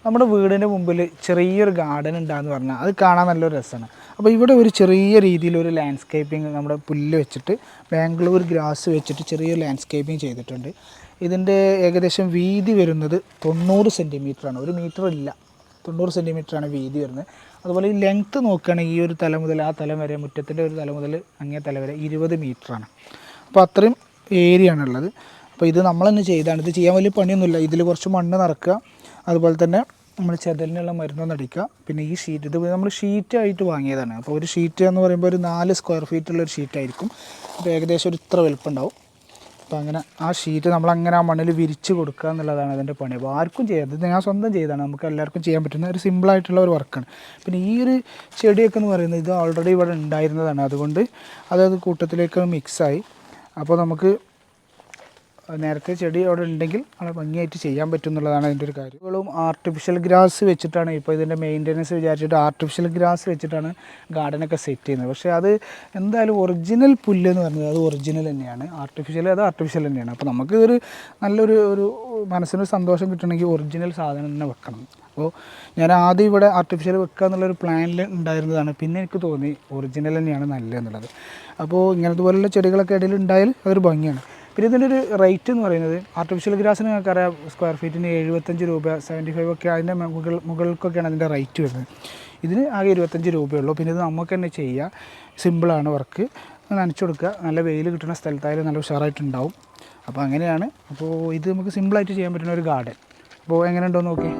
നമ്മുടെ വീടിൻ്റെ മുമ്പിൽ ചെറിയൊരു ഗാർഡൻ ഉണ്ടാകുന്ന പറഞ്ഞാൽ അത് കാണാൻ നല്ലൊരു രസമാണ്. അപ്പോൾ ഇവിടെ ഒരു ചെറിയ രീതിയിലൊരു ലാൻഡ്സ്കേപ്പിംഗ് നമ്മുടെ പുല്ല് വെച്ചിട്ട് ബാംഗ്ലൂർ ഗ്രാസ് വെച്ചിട്ട് ചെറിയൊരു ലാൻഡ്സ്കേപ്പിംഗ് ചെയ്തിട്ടുണ്ട്. ഇതിൻ്റെ ഏകദേശം വീതി വരുന്നത് 90 സെൻറ്റിമീറ്ററാണ്. 1 മീറ്റർ ഇല്ല, 90 സെൻറ്റിമീറ്ററാണ് വീതി വരുന്നത്. അതുപോലെ ഈ ലെങ്ത്ത് നോക്കുകയാണെങ്കിൽ ഈ ഒരു തല മുതൽ ആ തല വരെ, മുറ്റത്തിൻ്റെ ഒരു തല മുതൽ അങ്ങേ തല വരെ 20 മീറ്ററാണ്. അപ്പോൾ അത്രയും ഏരിയ ആണുള്ളത്. അപ്പോൾ ഇത് നമ്മൾ തന്നെ ചെയ്താണ്. ഇത് ചെയ്യാൻ വലിയ പണിയൊന്നുമില്ല. ഇതിൽ കുറച്ച് മണ്ണ് നിറക്കുക, അതുപോലെ തന്നെ നമ്മൾ ചെതലിനുള്ള മരുന്നൊന്നും അടിക്കുക. പിന്നെ ഈ ഷീറ്റ് ഇത് നമ്മൾ ഷീറ്റായിട്ട് വാങ്ങിയതാണ്. അപ്പോൾ ഒരു ഷീറ്റ് എന്ന് പറയുമ്പോൾ ഒരു 4 സ്ക്വയർ ഫീറ്റുള്ളൊരു ഷീറ്റായിരിക്കും. അപ്പോൾ ഏകദേശം ഒരു ഇത്ര വലുപ്പം ഉണ്ടാവും. അപ്പോൾ അങ്ങനെ ആ ഷീറ്റ് നമ്മളങ്ങനെ ആ മണ്ണിൽ വിരിച്ച് കൊടുക്കുക എന്നുള്ളതാണ് അതിൻ്റെ പണി. അപ്പോൾ ആർക്കും ചെയ്യാം, ഇത് ഞാൻ സ്വന്തം ചെയ്തതാണ്. നമുക്ക് എല്ലാവർക്കും ചെയ്യാൻ പറ്റുന്ന ഒരു സിമ്പിളായിട്ടുള്ള ഒരു വർക്കാണ്. പിന്നെ ഈ ഒരു ചെടിയൊക്കെ എന്ന് പറയുന്നത് ഇത് ഓൾറെഡി ഇവിടെ ഉണ്ടായിരുന്നതാണ്. അതുകൊണ്ട് അതത് കൂട്ടത്തിലേക്ക് മിക്സായി. അപ്പോൾ നമുക്ക് നേരത്തെ ചെടി അവിടെ ഉണ്ടെങ്കിൽ വളരെ ഭംഗിയായിട്ട് ചെയ്യാൻ പറ്റും എന്നുള്ളതാണ് അതിൻ്റെ ഒരു കാര്യം. ഇപ്പോഴും ആർട്ടിഫിഷ്യൽ ഗ്രാസ് വെച്ചിട്ടാണ് ഇപ്പോൾ ഇതിൻ്റെ മെയിൻ്റനൻസ് വിചാരിച്ചിട്ട് ആർട്ടിഫിഷ്യൽ ഗ്രാസ് വെച്ചിട്ടാണ് ഗാർഡനൊക്കെ സെറ്റ് ചെയ്യുന്നത്. പക്ഷേ അത് എന്തായാലും ഒറിജിനൽ പുല്ല് എന്ന് പറയുന്നത് അത് ഒറിജിനൽ തന്നെയാണ്, അത് ആർട്ടിഫിഷ്യൽ തന്നെയാണ്. അപ്പോൾ നമുക്ക് ഒരു നല്ലൊരു മനസ്സിനൊരു സന്തോഷം കിട്ടണമെങ്കിൽ ഒറിജിനൽ സാധനം തന്നെ വെക്കണം. അപ്പോൾ ഞാൻ ആദ്യം ഇവിടെ ആർട്ടിഫിഷ്യൽ വെക്കുക എന്നുള്ളൊരു പ്ലാനിൽ ഉണ്ടായിരുന്നതാണ്. പിന്നെ എനിക്ക് തോന്നി ഒറിജിനൽ തന്നെയാണ് നല്ലത് എന്നുള്ളത്. അപ്പോൾ ഇങ്ങനത്തെ പോലുള്ള ചെടികളൊക്കെ ഇടയിൽ ഉണ്ടായാൽ അതൊരു ഭംഗിയാണ്. പിന്നെ ഇതിൻ്റെ ഒരു റേറ്റ് എന്ന് പറയുന്നത് ആർട്ടിഫിഷ്യൽ ഗ്രാസിന് നമുക്കറിയാം സ്ക്വയർ ഫീറ്റിന് 75 രൂപ, 75 ഒക്കെ അതിൻ്റെ മുകൾക്കൊക്കെയാണ് അതിൻ്റെ റേറ്റ് വരുന്നത്. ഇതിന് ആകെ 25 രൂപയുള്ളൂ. പിന്നെ ഇത് നമുക്ക് തന്നെ ചെയ്യുക, സിമ്പിളാണ് വർക്ക്. നനച്ചു കൊടുക്കുക, നല്ല വെയിൽ കിട്ടുന്ന സ്ഥലത്തായാലും നല്ല ഉഷാറായിട്ടുണ്ടാവും. അപ്പോൾ അങ്ങനെയാണ്. അപ്പോൾ ഇത് നമുക്ക് സിമ്പിളായിട്ട് ചെയ്യാൻ പറ്റുന്ന ഒരു ഗാർഡൻ. അപ്പോൾ എങ്ങനെ ഉണ്ടോ നോക്കി.